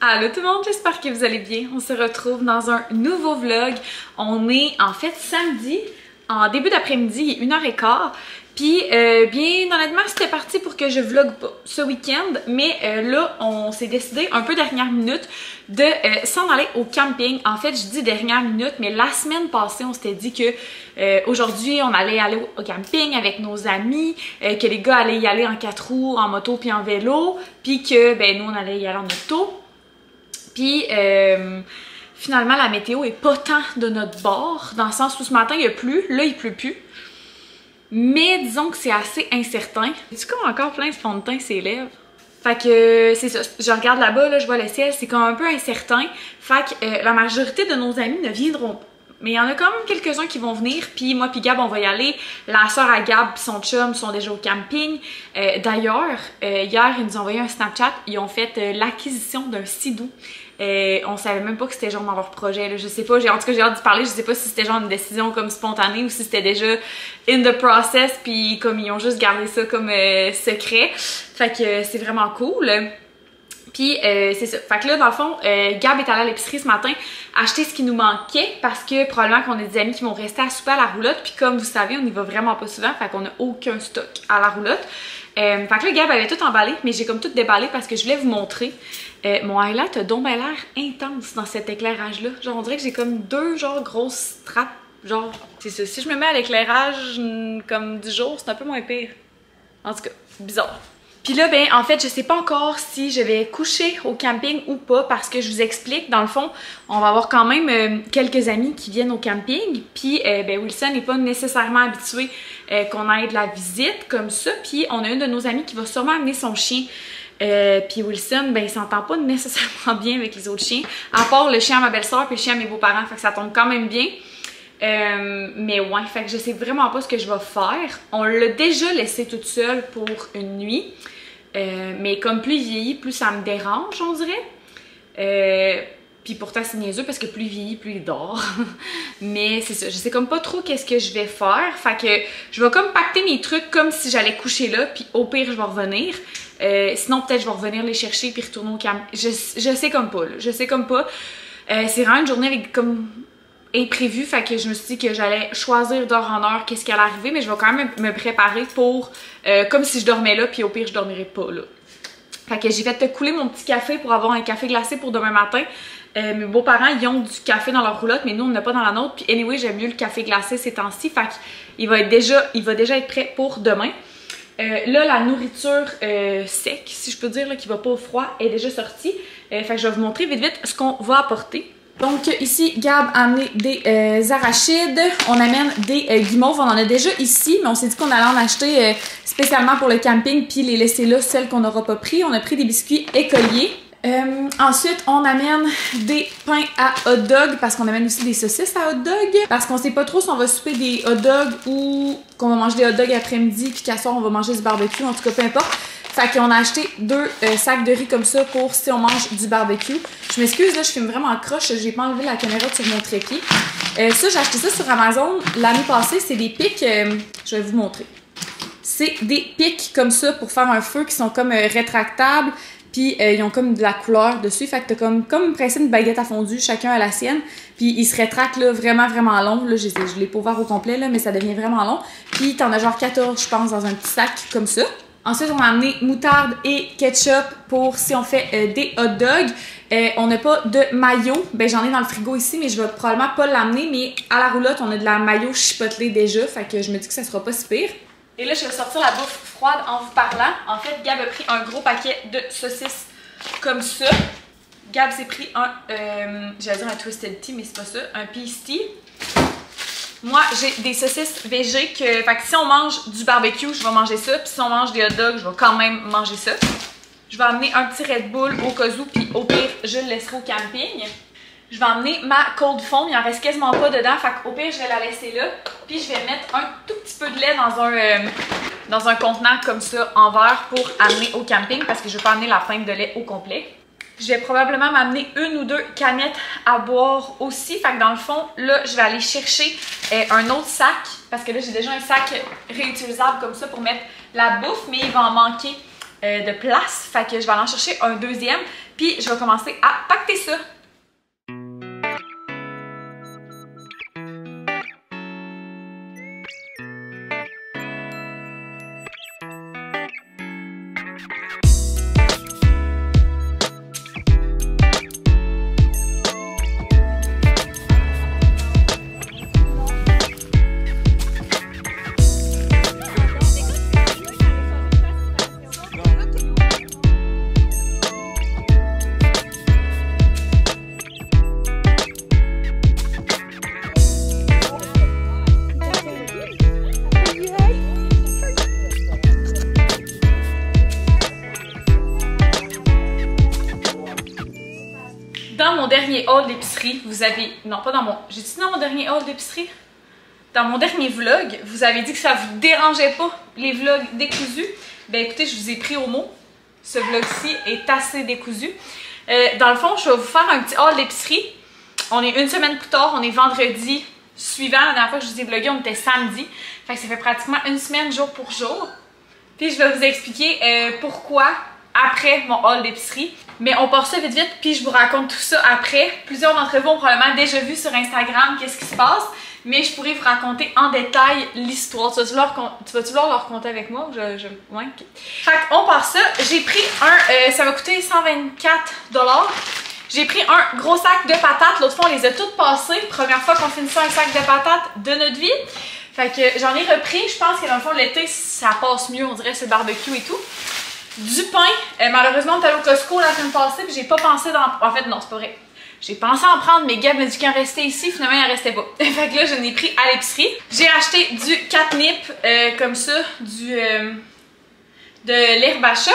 Allô tout le monde, j'espère que vous allez bien. On se retrouve dans un nouveau vlog. On est en fait samedi, en début d'après-midi, il est 1h15. Puis bien honnêtement, c'était parti pour que je vlog pas ce week-end. Mais là, on s'est décidé un peu dernière minute de s'en aller au camping. En fait, je dis dernière minute, mais la semaine passée, on s'était dit que aujourd'hui, on allait aller au camping avec nos amis, que les gars allaient y aller en 4 roues, en moto puis en vélo, puis que ben nous, on allait y aller en auto. Puis finalement, la météo est pas tant de notre bord, dans le sens où ce matin, il y a plu, là, il pleut plus. Mais disons que c'est assez incertain. J'ai comme encore plein de fond de teint sur les lèvres. Fait que c'est ça, je regarde là-bas, là, je vois le ciel, c'est comme un peu incertain. Fait que la majorité de nos amis ne viendront pas. Mais il y en a quand même quelques-uns qui vont venir, puis moi puis Gab, on va y aller. La soeur à Gab puis son chum sont déjà au camping. D'ailleurs, hier, ils nous ont envoyé un Snapchat, ils ont fait l'acquisition d'un Sea-Doo. On savait même pas que c'était genre dans leur projet, là. Je sais pas, en tout cas j'ai hâte d'y parler, je sais pas si c'était genre une décision comme spontanée ou si c'était déjà in the process, puis comme ils ont juste gardé ça comme secret. Fait que c'est vraiment cool. Puis c'est ça. Fait que là, dans le fond, Gab est allé à l'épicerie ce matin acheter ce qui nous manquait parce que probablement qu'on a des amis qui vont rester à souper à la roulotte. Puis comme vous savez, on y va vraiment pas souvent, fait qu'on a aucun stock à la roulotte. Fait que là, Gab avait tout emballé, mais j'ai comme tout déballé parce que je voulais vous montrer. Mon highlight a donc l'air intense dans cet éclairage-là. Genre, on dirait que j'ai comme deux genre grosses straps. Genre, c'est ça. Si je me mets à l'éclairage comme du jour, c'est un peu moins pire. En tout cas, bizarre. Puis là, ben, en fait, je sais pas encore si je vais coucher au camping ou pas parce que je vous explique, dans le fond, on va avoir quand même quelques amis qui viennent au camping. Puis, ben, Wilson n'est pas nécessairement habitué qu'on aille de la visite comme ça. Puis, on a une de nos amies qui va sûrement amener son chien. Puis Wilson, ben, il s'entend pas nécessairement bien avec les autres chiens, à part le chien à ma belle-sœur puis le chien à mes beaux-parents, fait que ça tombe quand même bien. Mais ouais, fait que je sais vraiment pas ce que je vais faire. On l'a déjà laissé toute seule pour une nuit. Mais comme plus il vieillit, plus ça me dérange, on dirait. Puis pourtant c'est niaiseux parce que plus il vieillit, plus il dort. Mais c'est ça, je sais comme pas trop qu'est-ce que je vais faire. Fait que je vais comme pacter mes trucs comme si j'allais coucher là, puis au pire je vais revenir. Sinon peut-être je vais revenir les chercher puis retourner au camp. Je sais comme pas, là. Je sais comme pas. C'est vraiment une journée avec comme imprévu, fait que je me suis dit que j'allais choisir d'heure en heure qu'est-ce qui allait arriver, mais je vais quand même me préparer pour comme si je dormais là, puis au pire je dormirais pas là. Fait que j'ai fait couler mon petit café pour avoir un café glacé pour demain matin. Mes beaux-parents, ils ont du café dans leur roulotte, mais nous on n'a pas dans la nôtre, puis anyway j'aime mieux le café glacé ces temps-ci, fait qu'il va déjà être prêt pour demain. Là, la nourriture sec, si je peux dire, là, qui va pas au froid, est déjà sortie. Fait que je vais vous montrer vite vite ce qu'on va apporter. Donc ici, Gab a amené des arachides, on amène des guimauves, on en a déjà ici, mais on s'est dit qu'on allait en acheter spécialement pour le camping puis les laisser là, celles qu'on n'aura pas pris. On a pris des biscuits écoliers. Ensuite, on amène des pains à hot dog parce qu'on amène aussi des saucisses à hot dog parce qu'on sait pas trop si on va souper des hot dogs ou qu'on va manger des hot dogs après-midi puis qu'à soir on va manger du barbecue, en tout cas peu importe. Fait qu'on a acheté 2 sacs de riz comme ça pour si on mange du barbecue. Je m'excuse, là, je filme vraiment en croche, j'ai pas enlevé la caméra sur mon trépied. Ça, j'ai acheté ça sur Amazon l'année passée, c'est des pics, je vais vous montrer. C'est des pics comme ça pour faire un feu qui sont comme rétractables. Puis ils ont comme de la couleur dessus, fait que t'as comme presque une baguette à fondue, chacun à la sienne. Puis ils se rétractent là, vraiment long. Là, je l'ai pas ouvert au complet, là, mais ça devient vraiment long. Puis t'en as genre 14, je pense, dans un petit sac comme ça. Ensuite, on a amené moutarde et ketchup pour si on fait des hot dogs. On n'a pas de mayo. Ben j'en ai dans le frigo ici, mais je vais probablement pas l'amener. Mais à la roulotte, on a de la mayo chipotelée déjà, fait que je me dis que ça sera pas si pire. Et là, je vais sortir la bouffe froide en vous parlant. En fait, Gab a pris un gros paquet de saucisses comme ça. Gab s'est pris un, j'allais dire un Twisted Tea, mais c'est pas ça, un Peace Tea. Moi, j'ai des saucisses végé que, fait que si on mange du barbecue, je vais manger ça. Puis si on mange des hot dogs, je vais quand même manger ça. Je vais amener un petit Red Bull au cas où, puis au pire, je le laisserai au camping. Je vais emmener ma cold foam, il en reste quasiment pas dedans, fait qu'au pire, je vais la laisser là. Puis je vais mettre un tout petit peu de lait dans un contenant comme ça en verre pour amener au camping parce que je vais pas amener la pinte de lait au complet. Je vais probablement m'amener 1 ou 2 canettes à boire aussi. Fait que dans le fond, là, je vais aller chercher un autre sac parce que là, j'ai déjà un sac réutilisable comme ça pour mettre la bouffe, mais il va en manquer de place. Fait que je vais aller en chercher un deuxième. Puis je vais commencer à pacter ça. Dans mon dernier haul d'épicerie, vous avez... Non, pas dans mon... J'ai-tu dit dans mon dernier haul d'épicerie? Dans mon dernier vlog, vous avez dit que ça vous dérangeait pas, les vlogs décousus. Ben écoutez, je vous ai pris au mot. Ce vlog-ci est assez décousu. Dans le fond, je vais vous faire un petit haul d'épicerie. On est une semaine plus tard, on est vendredi suivant. La dernière fois que je vous ai vlogué, on était samedi. Fait que ça fait pratiquement une semaine jour pour jour. Puis je vais vous expliquer pourquoi après mon haul d'épicerie. Mais on part ça vite vite, puis je vous raconte tout ça après. Plusieurs d'entre vous ont probablement déjà vu sur Instagram qu'est-ce qui se passe, mais je pourrais vous raconter en détail l'histoire. Tu vas-tu vouloir le raconter avec moi? Ouais, okay. Fait qu'on part ça. J'ai pris ça m'a coûté 124$. J'ai pris un gros sac de patates. L'autre fois, on les a toutes passées. Première fois qu'on finissait un sac de patates de notre vie. Fait que j'en ai repris. Je pense que dans le fond, l'été, ça passe mieux, on dirait, sur le barbecue et tout. Du pain, malheureusement on est allé au Costco la semaine passée puis j'ai pas pensé en fait non c'est pas vrai. J'ai pensé en prendre mais Gab m'a dit qu'il en restait ici, finalement il en restait pas. Fait que là je l'ai pris à l'épicerie. J'ai acheté du catnip comme ça, de l'herbe à chat.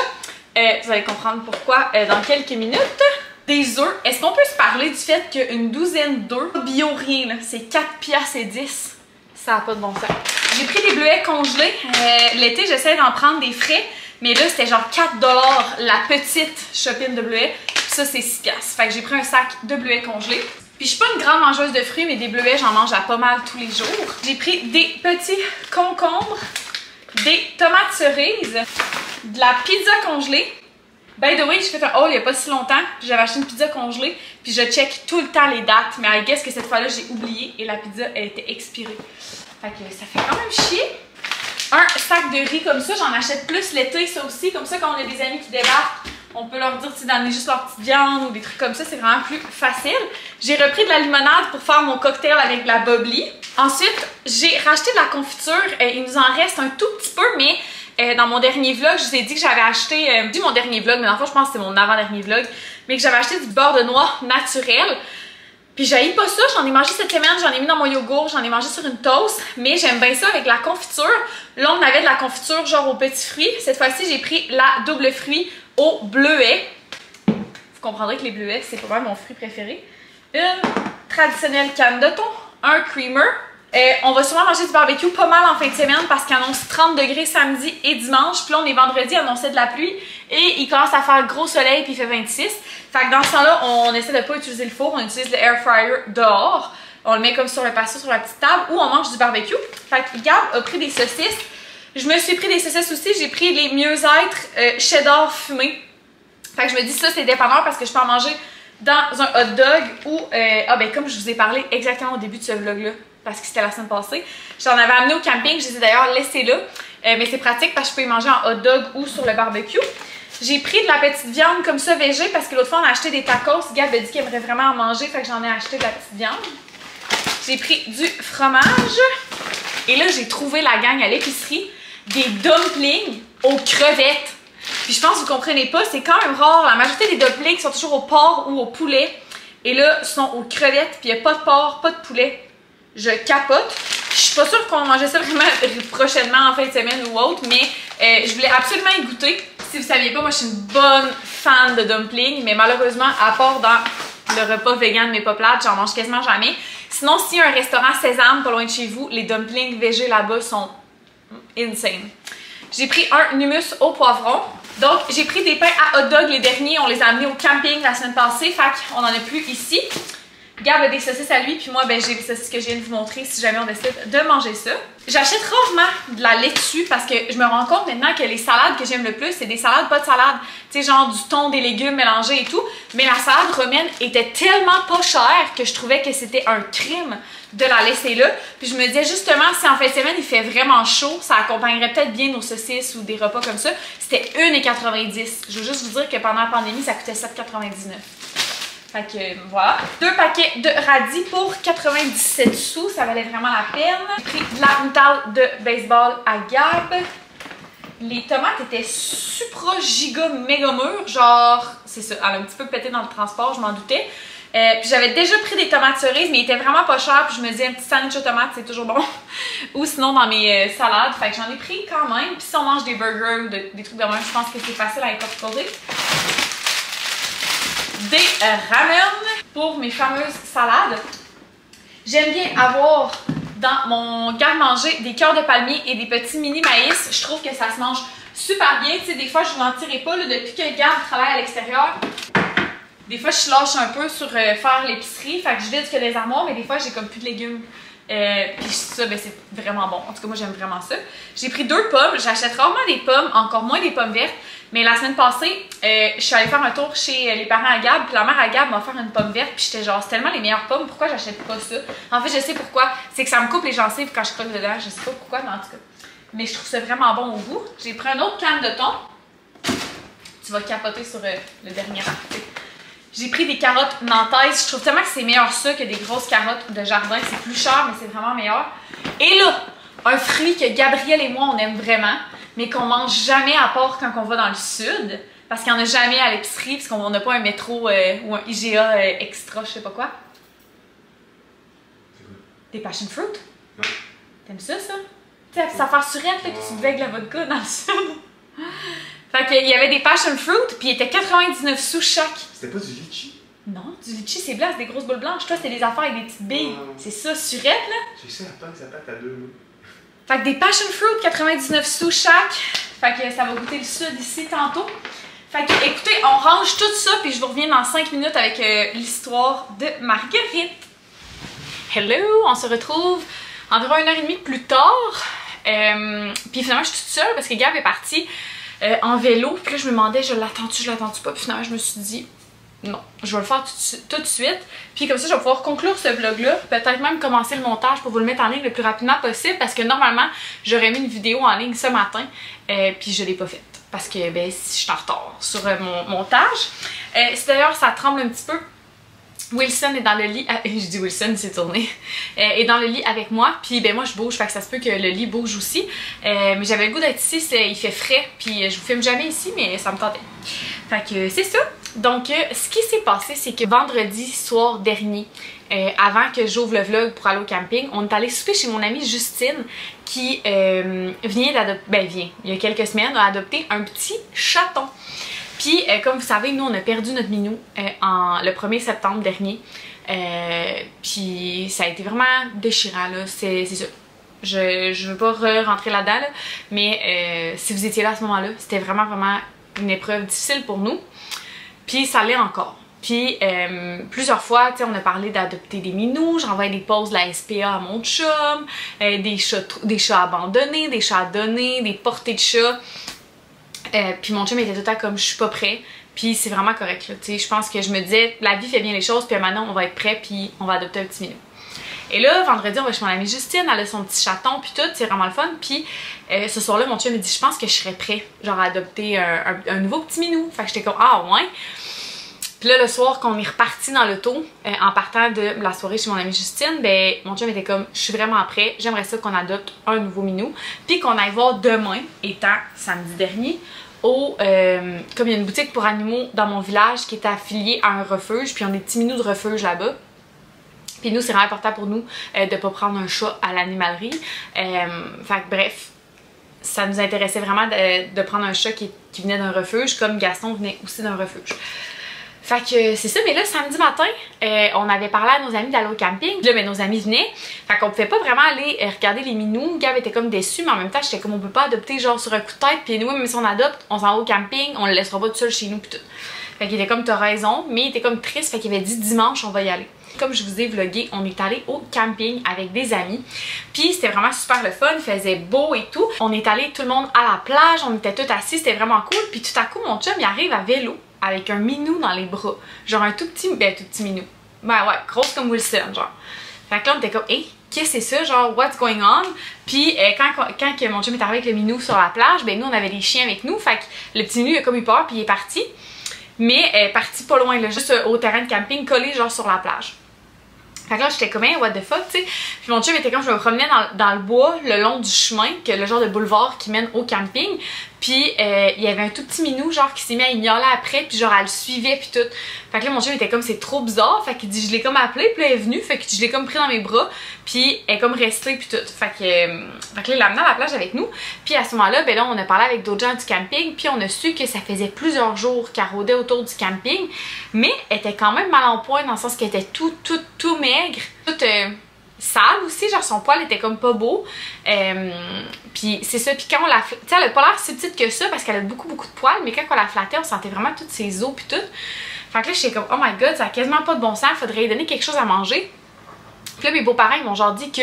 Vous allez comprendre pourquoi dans quelques minutes. Des œufs. Est-ce qu'on peut se parler du fait qu'une douzaine d'œufs, bio rien là, c'est 4,10$. Ça n'a pas de bon sens. J'ai pris des bleuets congelés. L'été j'essaie d'en prendre des frais. Mais là, c'était genre 4$ la petite chopine de bleuets. Ça, c'est 6$. Fait que j'ai pris un sac de bleuets congelés. Puis je suis pas une grande mangeuse de fruits, mais des bleuets, j'en mange à pas mal tous les jours. J'ai pris des petits concombres, des tomates cerises, de la pizza congelée. By the way, j'ai fait un haul il y a pas si longtemps. J'avais acheté une pizza congelée. Puis je check tout le temps les dates. Mais I guess que cette fois-là, j'ai oublié et la pizza, elle était expirée. Fait que ça fait quand même chier. Un sac de riz comme ça, j'en achète plus l'été, ça aussi. Comme ça, quand on a des amis qui débarquent, on peut leur dire d'amener juste leur petite viande ou des trucs comme ça. C'est vraiment plus facile. J'ai repris de la limonade pour faire mon cocktail avec de la bubbly. Ensuite, j'ai racheté de la confiture. Il nous en reste un tout petit peu, mais dans mon dernier vlog, je vous ai dit que j'avais acheté... dis mon dernier vlog, mais dans le fond, je pense que c'est mon avant-dernier vlog. Mais que j'avais acheté du beurre de noix naturel. Puis j'haïs pas ça, j'en ai mangé cette semaine, j'en ai mis dans mon yogourt, j'en ai mangé sur une toast, mais j'aime bien ça avec la confiture. Là, on avait de la confiture genre aux petits fruits. Cette fois-ci, j'ai pris la double fruit au bleuet. Vous comprendrez que les bleuets, c'est pas mal mon fruit préféré. Une traditionnelle canne de thon, un creamer. On va sûrement manger du barbecue pas mal en fin de semaine parce qu'il annonce 30 degrés samedi et dimanche. Puis là, on est vendredi, annonçait de la pluie et il commence à faire gros soleil puis il fait 26. Fait que dans ce temps-là, on essaie de pas utiliser le four, on utilise le air fryer dehors. On le met comme sur le patio sur la petite table ou on mange du barbecue. Fait que Gab a pris des saucisses. Je me suis pris des saucisses aussi. J'ai pris les mieux-être cheddar fumé. Fait que je me dis ça, c'est dépendant parce que je peux en manger dans un hot dog ou... comme je vous ai parlé exactement au début de ce vlog-là. Parce que c'était la semaine passée. J'en avais amené au camping, je les ai d'ailleurs laissés là. Mais c'est pratique parce que je peux y manger en hot dog ou sur le barbecue. J'ai pris de la petite viande comme ça végé parce que l'autre fois on a acheté des tacos. Gab a dit qu'il aimerait vraiment en manger, fait que j'en ai acheté de la petite viande. J'ai pris du fromage. Et là, j'ai trouvé la gang à l'épicerie des dumplings aux crevettes. Puis je pense que vous comprenez pas, c'est quand même rare. La majorité des dumplings sont toujours au porc ou au poulet. Et là, ils sont aux crevettes, puis il n'y a pas de porc, pas de poulet. Je capote. Je suis pas sûre qu'on va manger ça vraiment prochainement en fin de semaine ou autre, mais je voulais absolument y goûter. Si vous saviez pas, moi je suis une bonne fan de dumplings, mais malheureusement, à part dans le repas vegan mais pas plate, j'en mange quasiment jamais. Sinon, s'il y a un restaurant Sésame pas loin de chez vous, les dumplings végés là-bas sont insane. J'ai pris un hummus au poivron. Donc, j'ai pris des pains à hot dog les derniers. On les a amenés au camping la semaine passée, fait qu'on en a plus ici. Gab a des saucisses à lui, puis moi, ben, j'ai les saucisses que je viens de vous montrer si jamais on décide de manger ça. J'achète rarement de la laitue parce que je me rends compte maintenant que les salades que j'aime le plus, c'est des salades pas de salade. Tu sais, genre du thon, des légumes mélangés et tout. Mais la salade romaine était tellement pas chère que je trouvais que c'était un crime de la laisser là. Puis je me disais justement, si en fin de semaine il fait vraiment chaud, ça accompagnerait peut-être bien nos saucisses ou des repas comme ça. C'était 1,90 $. Je veux juste vous dire que pendant la pandémie, ça coûtait 7,99 $. Fait que voilà. 2 paquets de radis pour 97 sous. Ça valait vraiment la peine. J'ai pris de la moutarde de baseball à Gab. Les tomates étaient supra giga méga mûres. Genre, c'est ça. Elle a un petit peu pété dans le transport, je m'en doutais. Puis j'avais déjà pris des tomates cerises, mais ils étaient vraiment pas chers. Puis je me disais, un petit sandwich aux tomates, c'est toujours bon. Ou sinon dans mes salades. Fait que j'en ai pris quand même. Puis si on mange des burgers ou des trucs de même, je pense que c'est facile à incorporer. Des ramen pour mes fameuses salades. J'aime bien avoir dans mon garde-manger des cœurs de palmier et des petits mini maïs. Je trouve que ça se mange super bien. Tu sais, des fois, je vous mentirai pas, là, depuis que Gab travaille à l'extérieur, des fois, je lâche un peu sur faire l'épicerie. Fait que je vide que les armoires, mais des fois, j'ai comme plus de légumes. Puis ça, ben, c'est vraiment bon. En tout cas, moi, j'aime vraiment ça. J'ai pris 2 pommes. J'achète rarement des pommes, encore moins des pommes vertes. Mais la semaine passée, je suis allée faire un tour chez les parents à Gab. Puis la mère à Gab m'a offert une pomme verte. Puis j'étais genre, c'est tellement les meilleures pommes. Pourquoi j'achète pas ça? En fait, je sais pourquoi. C'est que ça me coupe les gencives quand je croque dedans. Je sais pas pourquoi, mais en tout cas. Mais je trouve ça vraiment bon au goût. J'ai pris un autre canne de thon. Tu vas capoter sur le dernier article. J'ai pris des carottes nantaises. Je trouve tellement que c'est meilleur ça que des grosses carottes de jardin. C'est plus cher, mais c'est vraiment meilleur. Et là, un fruit que Gabriel et moi, on aime vraiment, mais qu'on mange jamais à part quand on va dans le sud. Parce qu'il n'y en a jamais à l'épicerie, parce qu'on n'a pas un métro ou un IGA extra, je sais pas quoi. Des passion fruit? Non. T'aimes ça, ça? Tu sais, ça fait surette là, que tu buvais avec la vodka dans le sud. Fait qu'il y avait des passion fruit, puis il était 99 sous chaque. C'était pas du litchi? Non, du litchi c'est blanc, c'est des grosses boules blanches. Toi, c'est des affaires avec des petites billes. C'est ça, surette, là. J'ai ça à pas que ça pète à 2 mots. Fait que des passion fruit, 99 sous chaque. Fait que ça va goûter le sud ici tantôt. Fait que écoutez, on range tout ça, puis je vous reviens dans 5 minutes avec l'histoire de Marguerite. Hello, on se retrouve environ 1h30 plus tard. Puis finalement, je suis toute seule parce que Gab est parti en vélo. Puis là, je me demandais, je l'attends-tu pas. Puis finalement, je me suis dit, non, je vais le faire tout de suite. Puis comme ça, je vais pouvoir conclure ce vlog-là. Peut-être même commencer le montage pour vous le mettre en ligne le plus rapidement possible. Parce que normalement, j'aurais mis une vidéo en ligne ce matin. Puis je l'ai pas faite. Parce que ben, je suis en retard sur mon montage. Si d'ailleurs, ça tremble un petit peu. Wilson est dans le lit, je dis Wilson, il s'est tourné, est dans le lit avec moi, puis ben moi je bouge, fait que ça se peut que le lit bouge aussi, mais j'avais le goût d'être ici, il fait frais, puis je vous filme jamais ici, mais ça me tentait. Fait que c'est ça. Donc ce qui s'est passé, c'est que vendredi soir dernier, avant que j'ouvre le vlog pour aller au camping, on est allé souper chez mon amie Justine, qui vient d'adopter, il y a quelques semaines, a adopté un petit chaton. Puis, comme vous savez, nous, on a perdu notre minou le 1er septembre dernier. Puis, ça a été vraiment déchirant, là. C'est ça. Je veux pas rentrer là-dedans, là, mais si vous étiez là à ce moment-là, c'était vraiment une épreuve difficile pour nous. Puis, ça l'est encore. Puis, plusieurs fois, tu sais, on a parlé d'adopter des minous. J'envoyais des pauses de la SPA à mon chum, des chats abandonnés, des chats à donner, des portées de chats. Puis mon chum était tout le temps comme je suis pas prêt, puis c'est vraiment correct là, tu sais, je pense que je me disais la vie fait bien les choses, puis maintenant on va être prêt, puis on va adopter un petit minou. Et là, vendredi, on va chez mon amie Justine, elle a son petit chaton, puis tout, c'est vraiment le fun, puis ce soir-là, mon chum me dit je pense que je serais prêt, genre à adopter un nouveau petit minou, fait que j'étais comme ah ouais. Puis là, le soir, quand on est reparti dans l'auto, en partant de la soirée chez mon amie Justine, ben mon chum était comme je suis vraiment prêt, j'aimerais ça qu'on adopte un nouveau minou, puis qu'on aille voir demain, étant samedi dernier, comme il y a une boutique pour animaux dans mon village qui est affiliée à un refuge, puis on a des petits minous de refuge là-bas. Puis nous, c'est vraiment important pour nous de pas prendre un chat à l'animalerie. Fait que bref, ça nous intéressait vraiment de prendre un chat qui venait d'un refuge, comme Gaston venait aussi d'un refuge. Fait que c'est ça, mais là, samedi matin, on avait parlé à nos amis d'aller au camping. Puis là, ben, nos amis venaient. Fait qu'on pouvait pas vraiment aller regarder les minous. Gab était comme déçu, mais en même temps, j'étais comme on peut pas adopter genre sur un coup de tête. Puis nous, même si on adopte, on s'en va au camping, on le laissera pas tout seul chez nous pis tout. Fait qu'il était comme, t'as raison, mais il était comme triste, fait qu'il avait dit dimanche, on va y aller. Comme je vous ai vlogué, on est allé au camping avec des amis. Puis c'était vraiment super le fun, il faisait beau et tout. On est allé tout le monde à la plage, on était tous assis, c'était vraiment cool. Puis tout à coup, mon chum, il arrive à vélo avec un minou dans les bras. Genre un tout petit minou. Ben ouais, grosse comme Wilson, genre. Fait que là, on était comme, hey, qu'est-ce que c'est ça? Genre, what's going on? Puis quand que mon chum est arrivé avec le minou sur la plage, ben nous, on avait des chiens avec nous. Fait que le petit minou, il a comme eu peur, puis il est parti. Mais parti pas loin, là, juste au terrain de camping, collé genre sur la plage. Fait que là, j'étais comme, hey, what the fuck, tu sais. Puis mon chum était comme, je me promenais dans le bois, le long du chemin, que le genre de boulevard qui mène au camping. Puis il y avait un tout petit minou, genre, qui s'est mis à miauler après, puis genre, elle le suivait, puis tout. Fait que là, mon chum était comme, c'est trop bizarre. Fait qu'il dit, je l'ai comme appelé, puis là, elle est venue. Fait que je l'ai comme pris dans mes bras, puis elle est comme restée, puis tout. Fait que là, il l'a amené à la plage avec nous. Puis à ce moment-là, ben là, on a parlé avec d'autres gens du camping, puis on a su que ça faisait plusieurs jours qu'elle rôdait autour du camping. Mais elle était quand même mal en point, dans le sens qu'elle était tout maigre, toute sale aussi, genre son poil était comme pas beau. Puis c'est ça, puis quand on la tu sais, elle a pas l'air si petite que ça parce qu'elle a beaucoup de poils, mais quand on la flattait, on sentait vraiment toutes ses os puis tout. Fait que là, j'étais comme, oh my god, ça a quasiment pas de bon sens, faudrait lui donner quelque chose à manger. Puis là, mes beaux-parents, ils m'ont genre dit que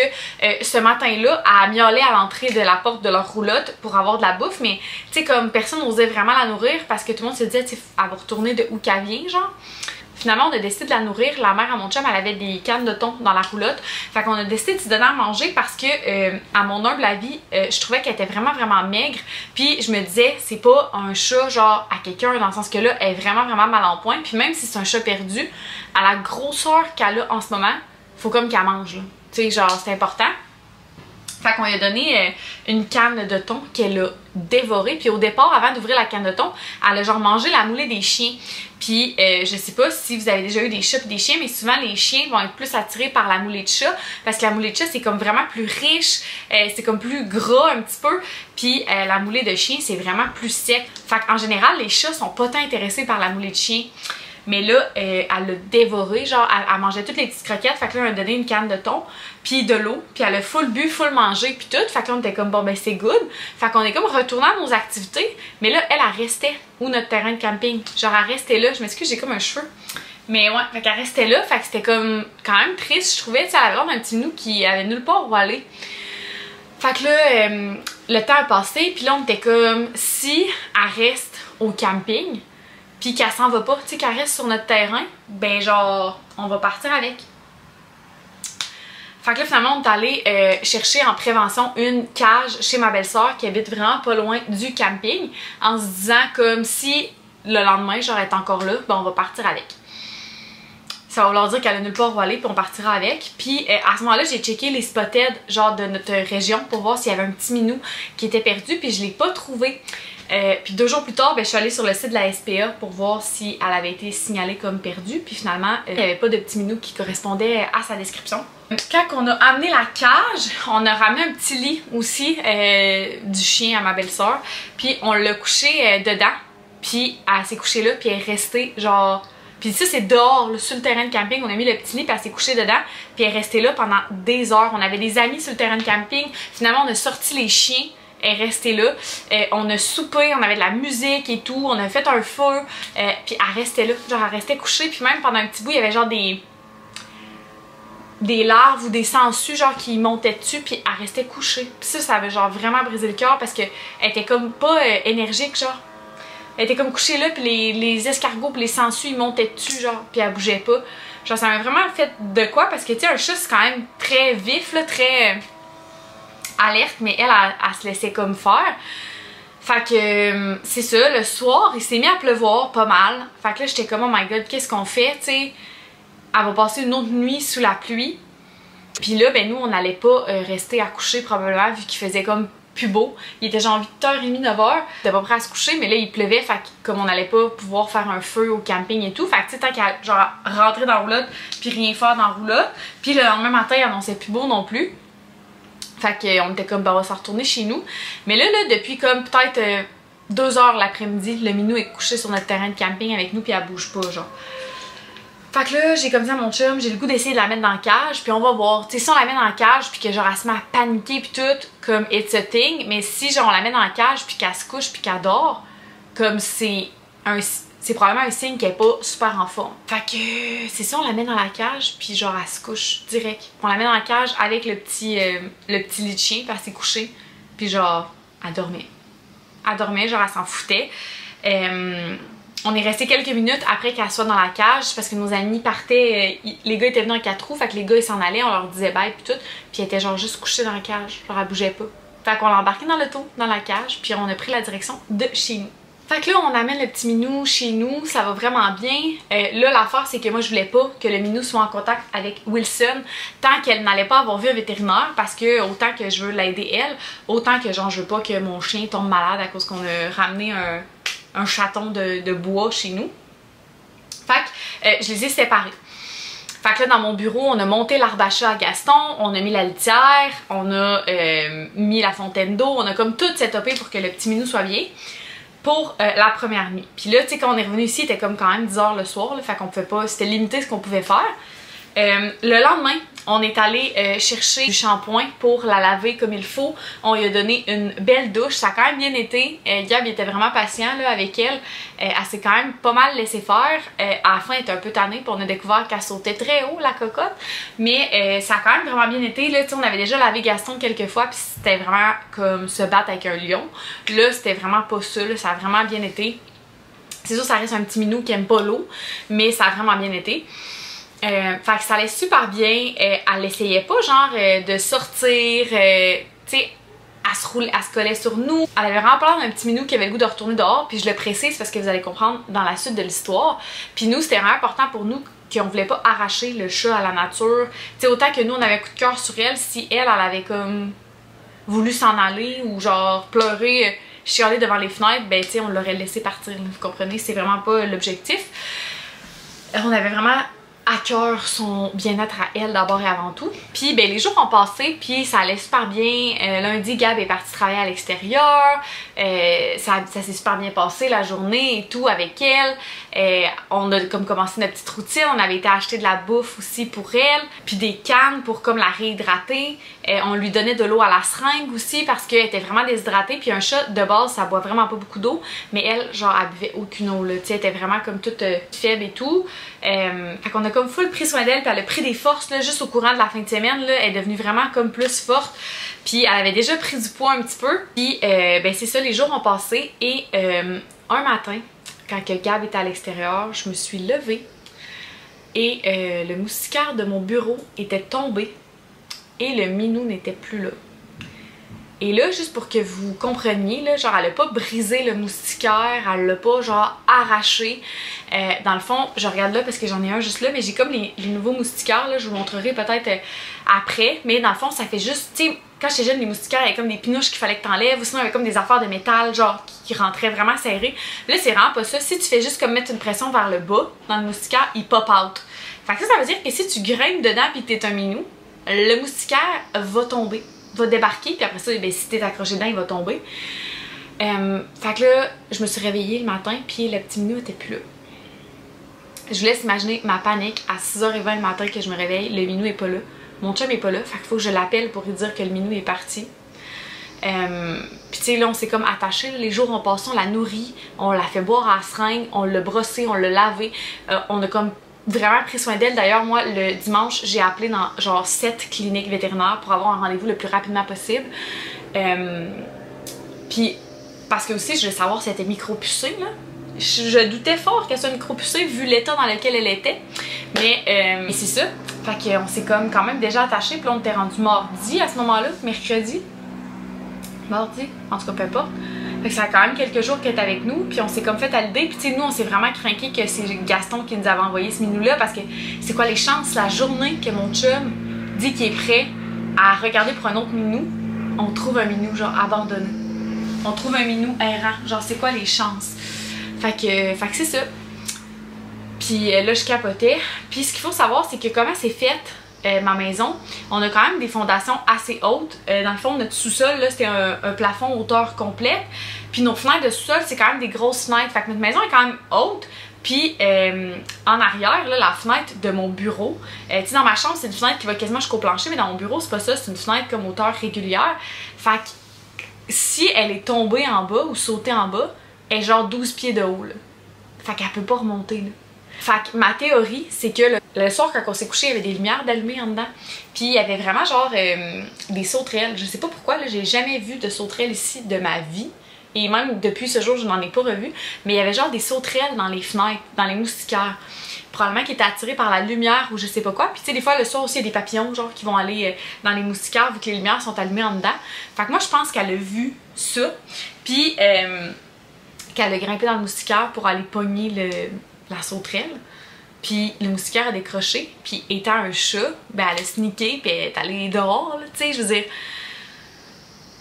ce matin-là, elle miaulait à l'entrée de la porte de leur roulotte pour avoir de la bouffe, mais tu sais, comme personne n'osait vraiment la nourrir parce que tout le monde se disait, tu sais, elle va retourner de où qu'elle vient, genre. Finalement, on a décidé de la nourrir. La mère à mon chum, elle avait des cannes de thon dans la roulotte. Fait qu'on a décidé de se donner à manger parce que, à mon humble avis, je trouvais qu'elle était vraiment maigre. Puis je me disais, c'est pas un chat genre à quelqu'un, dans le sens que là, elle est vraiment mal en point. Puis même si c'est un chat perdu, à la grosseur qu'elle a en ce moment, faut comme qu'elle mange, là. Tu sais, genre, c'est important. Fait qu'on lui a donné une canne de thon qu'elle a dévorée. Puis au départ, avant d'ouvrir la canne de thon, elle a genre mangé la moulée des chiens. Puis je sais pas si vous avez déjà eu des chats et des chiens, mais souvent les chiens vont être plus attirés par la moulée de chat. Parce que la moulée de chat, c'est comme vraiment plus riche, c'est comme plus gras un petit peu. Puis la moulée de chien, c'est vraiment plus sec. Fait qu'en général, les chats sont pas tant intéressés par la moulée de chien. Mais là, elle l'a dévoré, genre, elle mangeait toutes les petites croquettes, fait que là, on a donné une canne de thon, puis de l'eau, puis elle a full bu, full mangé, puis tout, fait que là, on était comme, bon, ben c'est good. Fait qu'on est comme retourné à nos activités, mais là, elle restait où notre terrain de camping? Genre, elle restait là, je m'excuse, j'ai comme un cheveu. Mais ouais, fait qu'elle restait là, fait que c'était comme, quand même triste, je trouvais, tu sais, elle avait l'air d'un petit minou qui avait nulle part où aller. Fait que là, le temps a passé, puis là, on était comme, si elle reste au camping, puis qu'elle s'en va pas, tu sais, qu'elle reste sur notre terrain, ben genre, on va partir avec. Fait que là, finalement, on est allé chercher en prévention une cage chez ma belle-sœur qui habite vraiment pas loin du camping, en se disant comme si le lendemain, genre, elle est encore là, ben on va partir avec. Ça va vouloir dire qu'elle a nulle part où aller, puis on partira avec. Puis à ce moment-là, j'ai checké les spotted, genre, de notre région pour voir s'il y avait un petit minou qui était perdu, puis je l'ai pas trouvé. Puis 2 jours plus tard, ben, je suis allée sur le site de la SPA pour voir si elle avait été signalée comme perdue. Puis finalement, il n'y avait pas de petit minou qui correspondait à sa description. Quand on a amené la cage, on a ramené un petit lit aussi du chien à ma belle-sœur. Puis on l'a couché dedans. Puis elle s'est couchée là, puis elle est restée genre... Puis ça, c'est dehors, là, sur le terrain de camping. On a mis le petit lit, puis elle s'est couchée dedans. Puis elle est restée là pendant des heures. On avait des amis sur le terrain de camping. Finalement, on a sorti les chiens. Elle est restée là. On a soupé, on avait de la musique et tout. On a fait un feu. Puis elle restait là. Genre, elle restait couchée. Puis même pendant un petit bout, il y avait genre des larves ou des sangsues genre qui montaient dessus. Puis elle restait couchée. Puis ça avait genre vraiment brisé le cœur parce qu'elle était comme pas énergique, genre. Elle était comme couchée là, puis les escargots puis les sangsues, ils montaient dessus, genre, puis elle bougeait pas. Genre, ça m'a vraiment fait de quoi, parce que, tu sais, un chat, c'est quand même très vif, là, très alerte, mais elle se laissait comme faire. Fait que, c'est ça, le soir, il s'est mis à pleuvoir pas mal. Fait que là, j'étais comme, oh my god, qu'est-ce qu'on fait, tu sais? Elle va passer une autre nuit sous la pluie. Puis là, ben nous, on n'allait pas rester à coucher, probablement, vu qu'il faisait comme plus beau. Il était genre 8h30, 9h. C'était pas prêt à se coucher, mais là il pleuvait, fait que comme on allait pas pouvoir faire un feu au camping et tout, fait que tu sais, tant qu'à genre rentrer dans la roulotte puis rien faire dans la roulotte, puis le lendemain matin il annonçait plus beau non plus. Fait qu'on était comme, ben on va s'en retourner chez nous. Mais là, depuis comme peut-être 2h l'après-midi, le minou est couché sur notre terrain de camping avec nous puis elle bouge pas, genre. Fait que là, j'ai comme dit à mon chum, j'ai le goût d'essayer de la mettre dans la cage, puis on va voir. Tu sais, si on la met dans la cage, puis que genre elle se met à paniquer, puis tout, comme it's a thing, mais si genre on la met dans la cage, puis qu'elle se couche, puis qu'elle dort, comme c'est c'est probablement un signe qu'elle est pas super en forme. Fait que c'est ça, on la met dans la cage, puis genre elle se couche direct. On la met dans la cage avec le petit lit de chien, puis elle s'est couchée, puis genre elle dormait. Elle dormait, genre elle s'en foutait. On est resté quelques minutes après qu'elle soit dans la cage parce que nos amis partaient, les gars étaient venus en 4 roues, fait que les gars ils s'en allaient, on leur disait bye puis tout, puis elle était genre juste couchée dans la cage, genre elle bougeait pas. Fait qu'on l'a embarquée dans l'auto, dans la cage, puis on a pris la direction de chez nous. Fait que là on amène le petit minou chez nous, ça va vraiment bien. Là l'affaire c'est que moi je voulais pas que le minou soit en contact avec Wilson tant qu'elle n'allait pas avoir vu un vétérinaire, parce que autant que je veux l'aider elle, autant que genre je veux pas que mon chien tombe malade à cause qu'on a ramené un chaton de bois chez nous. Fait que je les ai séparés. Fait que là dans mon bureau on a monté l'arbre à chat à Gaston, on a mis la litière, on a mis la fontaine d'eau, on a comme tout setupé pour que le petit minou soit bien pour la première nuit. Puis là tu sais quand on est revenu ici il était comme quand même 10 h le soir, là, fait qu'on pouvait pas, c'était limité ce qu'on pouvait faire. Le lendemain, on est allé chercher du shampoing pour la laver comme il faut. On lui a donné une belle douche, ça a quand même bien été. Gab était vraiment patient là, avec elle. Elle s'est quand même pas mal laissé faire. À la fin, elle était un peu tannée, puis on a découvert qu'elle sautait très haut, la cocotte. Mais ça a quand même vraiment bien été. Là, on avait déjà lavé Gaston quelques fois, puis c'était vraiment comme se battre avec un lion. Là, c'était vraiment pas ça, là, ça a vraiment bien été. C'est sûr, ça reste un petit minou qui aime pas l'eau, mais ça a vraiment bien été. Fait que ça allait super bien. Elle essayait pas genre de sortir, tu sais, elle se collait sur nous. Elle avait vraiment peur d'un petit minou qui avait le goût de retourner dehors, puis je le précise parce que vous allez comprendre dans la suite de l'histoire. Puis nous, c'était vraiment important pour nous qu'on voulait pas arracher le chat à la nature. Tu sais, autant que nous, on avait un coup de cœur sur elle, si elle avait comme voulu s'en aller ou genre pleurer, chialer devant les fenêtres, ben tu sais, on l'aurait laissé partir, vous comprenez? C'est vraiment pas l'objectif. On avait vraiment à cœur son bien-être à elle d'abord et avant tout. Puis ben les jours ont passé, puis ça allait super bien. Lundi, Gab est partie travailler à l'extérieur. Ça s'est super bien passé la journée et tout avec elle. On a comme commencé notre petite routine. On avait été acheter de la bouffe aussi pour elle, puis des cannes pour comme la réhydrater. On lui donnait de l'eau à la seringue aussi parce qu'elle était vraiment déshydratée. Puis un chat de base ça boit vraiment pas beaucoup d'eau, mais elle genre elle buvait aucune eau là. Tu sais, elle était vraiment comme toute faible et tout. Fait qu'on a comme full pris soin d'elle, puis elle a pris des forces là, juste au courant de la fin de semaine là, elle est devenue vraiment comme plus forte, puis elle avait déjà pris du poids un petit peu, puis ben c'est ça, les jours ont passé et un matin quand que Gab était à l'extérieur, je me suis levée et le moustiquaire de mon bureau était tombé et le minou n'était plus là. Et là, juste pour que vous compreniez, là, genre elle a pas brisé le moustiquaire, elle l'a pas genre arraché. Dans le fond, je regarde là parce que j'en ai un juste là, mais j'ai comme les nouveaux moustiquaires, là, je vous montrerai peut-être après. Mais dans le fond, ça fait juste, tu sais, quand j'étais jeune, les moustiquaires, il y avait comme des pinouches qu'il fallait que t'enlèves, ou sinon il y avait comme des affaires de métal, genre qui rentraient vraiment serrées. Là, c'est vraiment pas ça. Si tu fais juste comme mettre une pression vers le bas dans le moustiquaire, il pop out. Fait que ça veut dire que si tu grimpes dedans pis que t'es un minou, le moustiquaire va tomber, va débarquer, puis après ça, ben, si t'es accroché dedans, il va tomber. Fait que là, je me suis réveillée le matin, puis le petit minou était plus là. Je vous laisse imaginer ma panique à 6h20 le matin que je me réveille, le minou est pas là. Mon chum est pas là, fait qu'il faut que je l'appelle pour lui dire que le minou est parti. Puis tu sais, là, on s'est comme attaché, les jours ont passé, on l'a nourri, on l'a fait boire à la seringue, on l'a brossé, on l'a lavé, on a comme vraiment pris soin d'elle. D'ailleurs, moi, le dimanche, j'ai appelé dans genre 7 cliniques vétérinaires pour avoir un rendez-vous le plus rapidement possible. Puis, parce que aussi, je voulais savoir si elle était micro-pucée, là. Je doutais fort qu'elle soit micro-pucée vu l'état dans lequel elle était. Mais c'est ça. Fait qu'on s'est comme quand même déjà attaché. Puis là, on était rendu mardi à ce moment-là, mercredi. Mardi, en tout cas, peu importe. Fait que ça a quand même quelques jours qu'elle est avec nous, puis on s'est comme fait à l'idée, puis tu sais, nous on s'est vraiment craqué que c'est Gaston qui nous avait envoyé ce minou-là, parce que c'est quoi les chances, la journée que mon chum dit qu'il est prêt à regarder pour un autre minou, on trouve un minou genre abandonné. On trouve un minou errant, genre c'est quoi les chances? Fait que c'est ça. Puis là je capotais, puis ce qu'il faut savoir c'est que comment c'est fait ma maison, on a quand même des fondations assez hautes. Dans le fond, notre sous-sol, là, c'était un plafond hauteur complète. Puis nos fenêtres de sous-sol, c'est quand même des grosses fenêtres. Fait que notre maison est quand même haute. Puis en arrière, là, la fenêtre de mon bureau, tu sais, dans ma chambre, c'est une fenêtre qui va quasiment jusqu'au plancher, mais dans mon bureau, c'est pas ça, c'est une fenêtre comme hauteur régulière. Fait que si elle est tombée en bas ou sautée en bas, elle est genre 12 pieds de haut, là. Fait qu'elle peut pas remonter, là. Fait que ma théorie, c'est que le soir, quand on s'est couché, il y avait des lumières d'allumées en dedans. Puis il y avait vraiment genre des sauterelles. Je sais pas pourquoi, là, j'ai jamais vu de sauterelles ici de ma vie. Et même depuis ce jour, je n'en ai pas revu. Mais il y avait genre des sauterelles dans les fenêtres, dans les moustiquaires. Probablement qui étaient attirés par la lumière ou je sais pas quoi. Puis tu sais, des fois, le soir aussi, il y a des papillons genre qui vont aller dans les moustiquaires vu que les lumières sont allumées en dedans. Fait que moi, je pense qu'elle a vu ça. Puis qu'elle a grimpé dans le moustiquaire pour aller pogner la sauterelle. Puis le moustiquaire a décroché. Puis étant un chat, ben elle a sneaké puis elle est allée dehors, tu sais, je veux dire.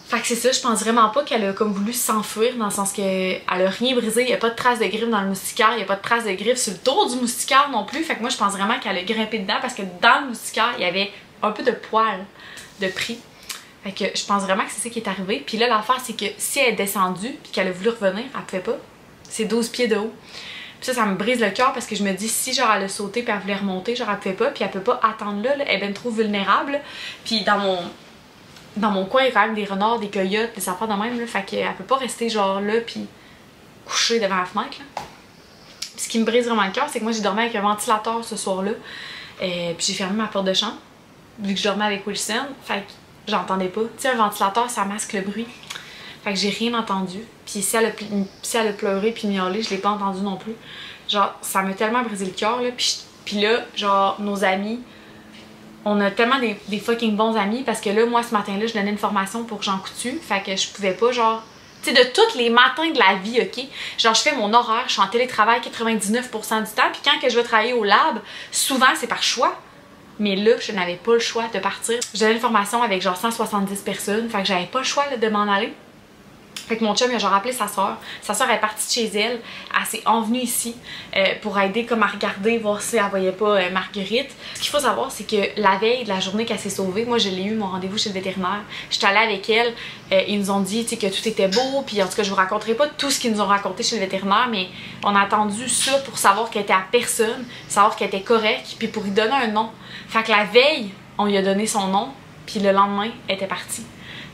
Fait que c'est ça, je pense vraiment pas qu'elle a comme voulu s'enfuir dans le sens qu'elle a rien brisé, il n'y a pas de traces de griffes dans le moustiquaire, il n'y a pas de traces de griffes sur le tour du moustiquaire non plus. Fait que moi je pense vraiment qu'elle a grimpé dedans parce que dans le moustiquaire, il y avait un peu de poils de pris. Fait que je pense vraiment que c'est ça qui est arrivé. Puis là l'affaire c'est que si elle est descendue puis qu'elle a voulu revenir, elle pouvait pas. C'est 12 pieds de haut. Puis ça me brise le cœur parce que je me dis si genre elle a sauté puis elle voulait remonter, genre elle pouvait pas, puis elle peut pas attendre là, elle est bien trop vulnérable. Puis dans mon coin, il y a quand même des renards, des coyotes, des affaires de même, là, fait qu'elle peut pas rester genre là puis coucher devant la fenêtre, là. Puis ce qui me brise vraiment le cœur, c'est que moi j'ai dormi avec un ventilateur ce soir-là, puis j'ai fermé ma porte de chambre, vu que je dormais avec Wilson, fait que j'entendais pas. Tu sais, un ventilateur, ça masque le bruit. Fait que j'ai rien entendu. Puis si elle a pleuré puis miaulé, je l'ai pas entendu non plus. Genre, ça m'a tellement brisé le cœur, là. Puis là, genre, nos amis, on a tellement des fucking bons amis parce que là, moi, ce matin-là, je donnais une formation pour Jean Coutu. Fait que je pouvais pas, genre... Tu sais, de tous les matins de la vie, ok? Genre, je fais mon horaire, je suis en télétravail 99% du temps. Puis quand que je vais travailler au lab, souvent, c'est par choix. Mais là, je n'avais pas le choix de partir. Je donnais une formation avec genre 170 personnes. Fait que j'avais pas le choix là, de m'en aller. Fait que mon chum, il a genre appelé sa soeur. Sa soeur est partie de chez elle. Elle s'est envenue ici pour aider comme à regarder, voir si elle voyait pas Marguerite. Ce qu'il faut savoir, c'est que la veille de la journée qu'elle s'est sauvée, moi je l'ai eu mon rendez-vous chez le vétérinaire. J'étais allée avec elle. Ils nous ont dit que tout était beau. Puis en tout cas, je vous raconterai pas tout ce qu'ils nous ont raconté chez le vétérinaire, mais on a attendu ça pour savoir qu'elle était à personne, savoir qu'elle était correcte, puis pour lui donner un nom. Fait que la veille, on lui a donné son nom, puis le lendemain, elle était partie.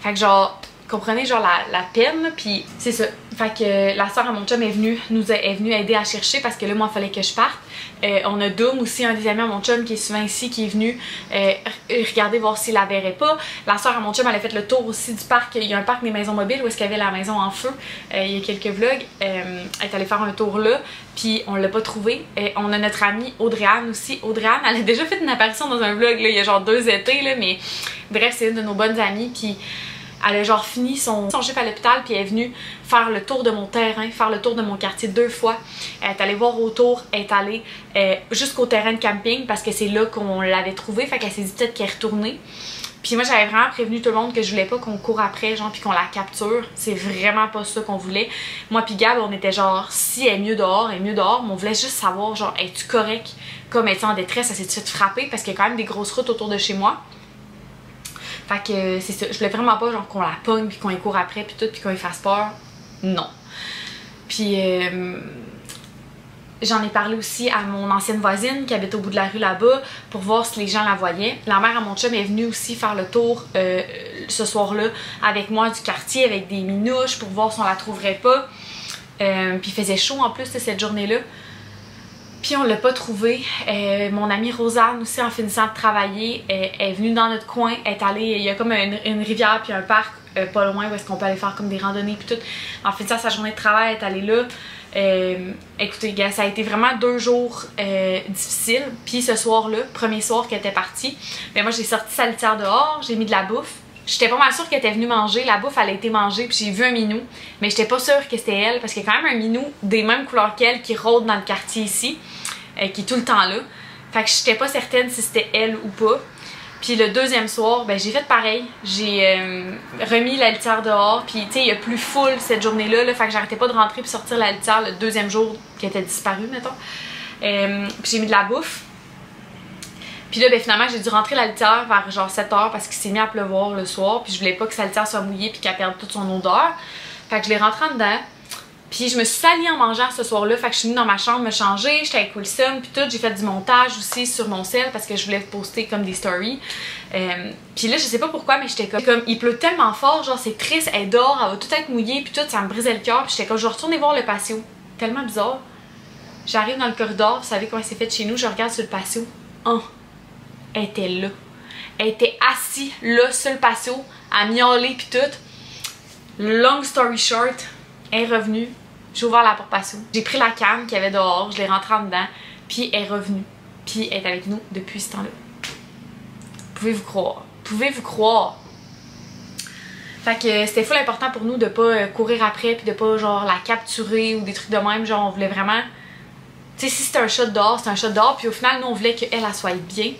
Fait que genre... comprenez genre la peine, puis c'est ça. Fait que la soeur à mon chum est venue aider à chercher parce que là, moi, il fallait que je parte. On a Doom aussi, un des amis à mon chum qui est souvent ici, qui est venu regarder voir s'il la verrait pas. La soeur à mon chum, elle a fait le tour aussi du parc. Il y a un parc des maisons mobiles où est-ce qu'il y avait la maison en feu. Il y a quelques vlogs. Elle est allée faire un tour là, puis on l'a pas trouvé. On a notre amie Audrey-Anne aussi. Audrey-Anne, elle a déjà fait une apparition dans un vlog, là, il y a genre 2 étés, là, mais bref, c'est une de nos bonnes amies, puis elle a genre fini son chiffre à l'hôpital puis elle est venue faire le tour de mon terrain, faire le tour de mon quartier 2 fois. Elle est allée voir autour, elle est allée jusqu'au terrain de camping parce que c'est là qu'on l'avait trouvé. Fait qu'elle s'est dit peut-être qu'elle est retournée. Puis moi j'avais vraiment prévenu tout le monde que je voulais pas qu'on court après genre puis qu'on la capture. C'est vraiment pas ça qu'on voulait. Moi puis Gab on était genre si elle est mieux dehors, elle est mieux dehors. Mais on voulait juste savoir genre es-tu correct? Comme elle était en détresse, elle s'est fait frapper parce qu'il y a quand même des grosses routes autour de chez moi. Fait que c'est ça, je voulais vraiment pas genre qu'on la pogne puis qu'on y court après puis tout puis qu'on y fasse peur. Non. Puis j'en ai parlé aussi à mon ancienne voisine qui habite au bout de la rue là-bas pour voir si les gens la voyaient. La mère à mon chum est venue aussi faire le tour ce soir-là avec moi du quartier avec des minouches pour voir si on la trouverait pas. Puis il faisait chaud en plus cette journée-là. Puis on l'a pas trouvé. Mon amie Rosanne aussi en finissant de travailler est venue dans notre coin, est allée, il y a comme une rivière puis un parc pas loin où est-ce qu'on peut aller faire comme des randonnées puis tout. En finissant sa journée de travail, elle est allée là. Écoutez, gars, ça a été vraiment 2 jours difficiles. Puis ce soir-là, premier soir qu'elle était partie, ben moi j'ai sorti sa litière dehors, j'ai mis de la bouffe. J'étais pas mal sûre qu'elle était venue manger. La bouffe, elle a été mangée, puis j'ai vu un minou. Mais j'étais pas sûre que c'était elle, parce qu'il y a quand même un minou des mêmes couleurs qu'elle qui rôde dans le quartier ici, qui est tout le temps là. Fait que j'étais pas certaine si c'était elle ou pas. Puis le deuxième soir, ben j'ai fait pareil. J'ai remis la litière dehors, puis tu sais, il y a plus full cette journée-là, là, fait que j'arrêtais pas de rentrer puis sortir la litière le deuxième jour qui était disparue, mettons. Puis j'ai mis de la bouffe. Puis là, ben finalement, j'ai dû rentrer la litière vers genre 7h parce qu'il s'est mis à pleuvoir le soir. Puis je voulais pas que sa litière soit mouillée puis qu'elle perde toute son odeur. Fait que je l'ai rentrée en dedans. Puis je me suis salie en mangeant ce soir-là. Fait que je suis venue dans ma chambre me changer. J'étais avec Wilson puis tout. J'ai fait du montage aussi sur mon cell parce que je voulais poster comme des stories. Puis là, je sais pas pourquoi, mais j'étais comme il pleut tellement fort. Genre, c'est triste. Elle dort, elle va tout être mouillée puis tout. Ça me brisait le cœur. Puis j'étais comme, je vais retourner voir le patio. Tellement bizarre. J'arrive dans le corridor, vous savez comment c'est fait chez nous, je regarde sur le patio. Oh, elle était là. Elle était assise là sur le patio, à miauler pis tout. Long story short, elle est revenue. J'ai ouvert la porte patio. J'ai pris la canne qu'il y avait dehors, je l'ai rentrée en dedans, puis elle est revenue. Puis elle est avec nous depuis ce temps-là. Pouvez-vous croire? Pouvez-vous croire? Fait que c'était full important pour nous de pas courir après puis de pas genre la capturer ou des trucs de même. Genre on voulait vraiment... Tu sais, si c'était un chat dehors, c'était un chat dehors. Puis au final, nous on voulait qu'elle soit bien.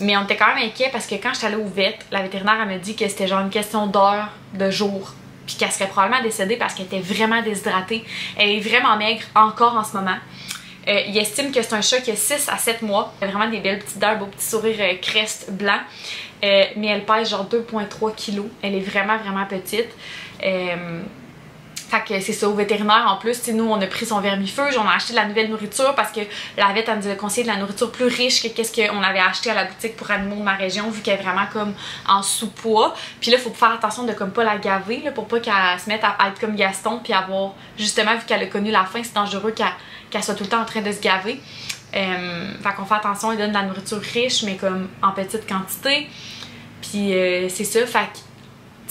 Mais on était quand même inquiets parce que quand j'étais allée au vet, la vétérinaire elle me dit que c'était genre une question d'heure, de jour. Puis qu'elle serait probablement décédée parce qu'elle était vraiment déshydratée. Elle est vraiment maigre encore en ce moment. Il estime que c'est un chat qui a 6 à 7 mois. Elle a vraiment des belles petites dents, beau petit sourire crest blanc. Mais elle pèse genre 2,3 kg. Elle est vraiment petite. Fait que c'est ça, au vétérinaire en plus, nous on a pris son vermifuge, on a acheté de la nouvelle nourriture parce que la vet elle nous a conseillé de la nourriture plus riche que qu'est-ce qu'on avait acheté à la boutique pour animaux de ma région vu qu'elle est vraiment comme en sous-poids. Puis là, il faut faire attention de comme pas la gaver là, pour pas qu'elle se mette à être comme Gaston puis avoir, justement vu qu'elle a connu la faim, c'est dangereux qu'elle soit tout le temps en train de se gaver. Fait qu'on fait attention, elle donne de la nourriture riche mais comme en petite quantité. Puis c'est ça, fait que,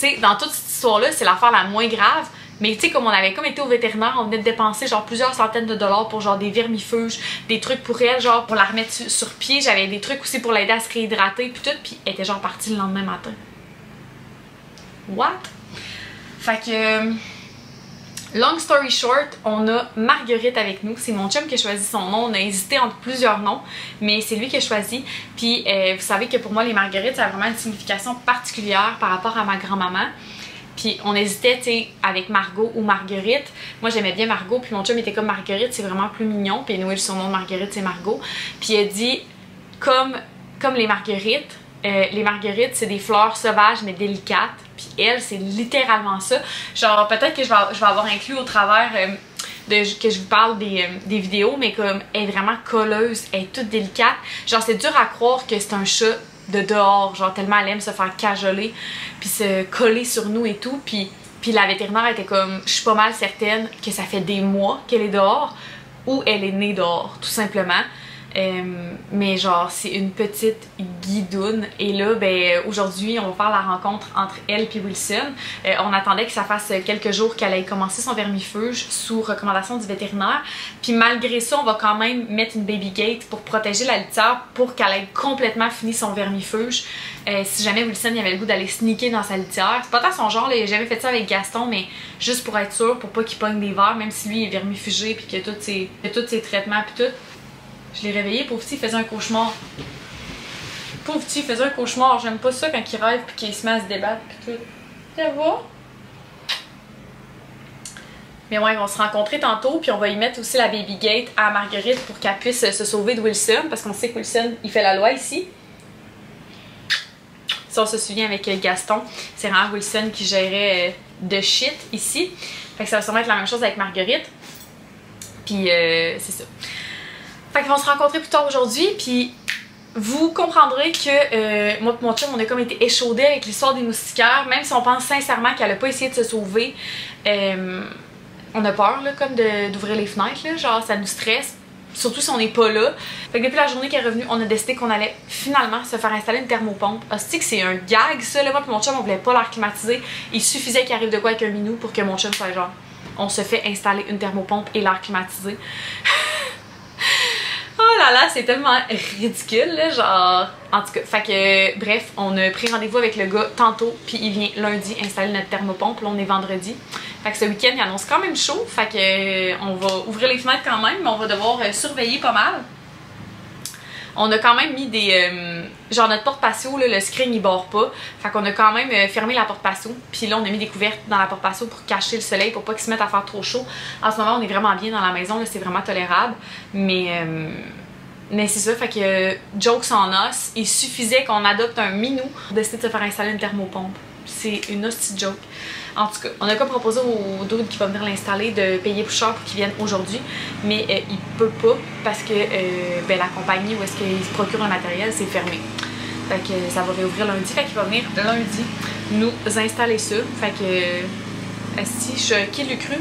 tu sais, dans toute cette histoire-là, c'est l'affaire la moins grave. Mais tu sais, comme on avait comme été au vétérinaire, on venait de dépenser genre plusieurs centaines de dollars pour genre des vermifuges, des trucs pour elle, genre pour la remettre sur pied. J'avais des trucs aussi pour l'aider à se réhydrater puis tout, puis elle était genre partie le lendemain matin. What? Fait que... long story short, on a Marguerite avec nous. C'est mon chum qui a choisi son nom. On a hésité entre plusieurs noms, mais c'est lui qui a choisi. Puis vous savez que pour moi, les Marguerites, ça a vraiment une signification particulière par rapport à ma grand-maman. Puis on hésitait, tu sais, avec Margot ou Marguerite. Moi, j'aimais bien Margot, puis mon chum était comme Marguerite, c'est vraiment plus mignon. Puis anyway, son nom de Marguerite, c'est Margot. Puis il a dit, comme les Marguerites, c'est des fleurs sauvages mais délicates. Puis elle, c'est littéralement ça. Genre, peut-être que je vais avoir inclus au travers que je vous parle des vidéos, mais comme elle est vraiment colleuse, elle est toute délicate. Genre, c'est dur à croire que c'est un chat de dehors, genre tellement elle aime se faire cajoler puis se coller sur nous et tout. Puis la vétérinaire était comme, je suis pas mal certaine que ça fait des mois qu'elle est dehors ou elle est née dehors, tout simplement. Mais genre c'est une petite guidoune et là ben aujourd'hui on va faire la rencontre entre elle et Wilson. On attendait que ça fasse quelques jours qu'elle ait commencé son vermifuge sous recommandation du vétérinaire, puis malgré ça on va quand même mettre une baby gate pour protéger la litière pour qu'elle ait complètement fini son vermifuge. Si jamais Wilson il avait le goût d'aller sneaker dans sa litière, c'est pas tant son genre là, il a jamais fait ça avec Gaston, mais juste pour être sûr, pour pas qu'il pogne des vers, même si lui il est vermifugé puis qu'il a tous ses traitements puis tout. Je l'ai réveillé, pauvre petit, il faisait un cauchemar. Pauvre petit, il faisait un cauchemar. J'aime pas ça quand il rêve puis qu'il se met à se débattre pis tout. Ça va? Mais ouais, on va se rencontrer tantôt puis on va y mettre aussi la baby gate à Marguerite pour qu'elle puisse se sauver de Wilson parce qu'on sait que Wilson, il fait la loi ici. Si on se souvient avec Gaston, c'est vraiment Wilson qui gérait de shit ici. Fait que ça va sûrement être la même chose avec Marguerite. Puis c'est ça. Fait qu'ils vont se rencontrer plus tard aujourd'hui, puis vous comprendrez que moi et mon chum, on a comme été échaudés avec l'histoire des moustiquaires, même si on pense sincèrement qu'elle a pas essayé de se sauver. On a peur, là, comme d'ouvrir les fenêtres, là, genre ça nous stresse, surtout si on n'est pas là. Fait que depuis la journée qu'elle est revenue, on a décidé qu'on allait finalement se faire installer une thermopompe. Hostie que c'est un gag ça, là, moi et mon chum, on voulait pas l'air climatiser. Il suffisait qu'il arrive de quoi avec un minou pour que mon chum soit genre, on se fait installer une thermopompe et l'air climatisé. Oh là là, c'est tellement ridicule, là, genre... En tout cas, fait que, bref, on a pris rendez-vous avec le gars tantôt, puis il vient lundi installer notre thermopompe, là on est vendredi. Fait que ce week-end, il annonce quand même chaud, fait que on va ouvrir les fenêtres quand même, mais on va devoir surveiller pas mal. On a quand même mis des... genre notre porte patio, là, le screen il barre pas. Fait qu'on a quand même fermé la porte patio. Puis là on a mis des couvertes dans la porte patio pour cacher le soleil, pour pas qu'il se mette à faire trop chaud. En ce moment on est vraiment bien dans la maison, c'est vraiment tolérable. Mais c'est ça, fait que jokes en os, il suffisait qu'on adopte un minou pour décider de se faire installer une thermopompe. C'est une hostie joke. En tout cas, on a comme proposé au dude qui va venir l'installer de payer plus cher pour qu'il vienne aujourd'hui, mais il peut pas parce que ben, la compagnie où est-ce qu'il se procure le matériel, c'est fermé. Fait que ça va réouvrir lundi, fait qu'il va venir lundi nous installer ça. Fait que, si qui l'eût cru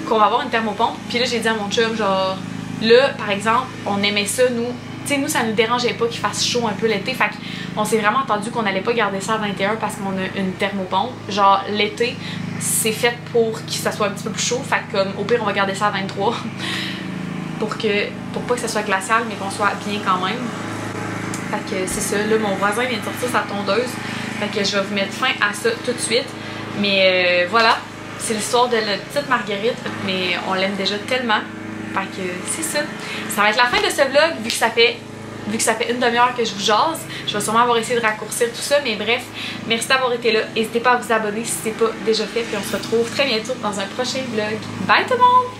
qu'on va avoir une thermopompe, puis là j'ai dit à mon chum genre, Là, par exemple, on aimait ça, nous. Tu sais, nous, ça nous dérangeait pas qu'il fasse chaud un peu l'été. Fait qu'on s'est vraiment entendu qu'on allait pas garder ça à 21 parce qu'on a une thermopompe. Genre, l'été, c'est fait pour que ça soit un petit peu plus chaud. Fait que, comme, au pire, on va garder ça à 23 pour pas que ça soit glacial, mais qu'on soit bien quand même. Fait que c'est ça. Là, mon voisin vient de sortir sa tondeuse. Fait que je vais vous mettre fin à ça tout de suite. Mais voilà, c'est l'histoire de la petite Marguerite, mais on l'aime déjà tellement. Fait que c'est ça. Ça va être la fin de ce vlog, vu que ça fait une demi-heure que je vous jase. Je vais sûrement avoir essayé de raccourcir tout ça, mais bref, merci d'avoir été là. N'hésitez pas à vous abonner si ce n'est pas déjà fait, puis on se retrouve très bientôt dans un prochain vlog. Bye tout le monde!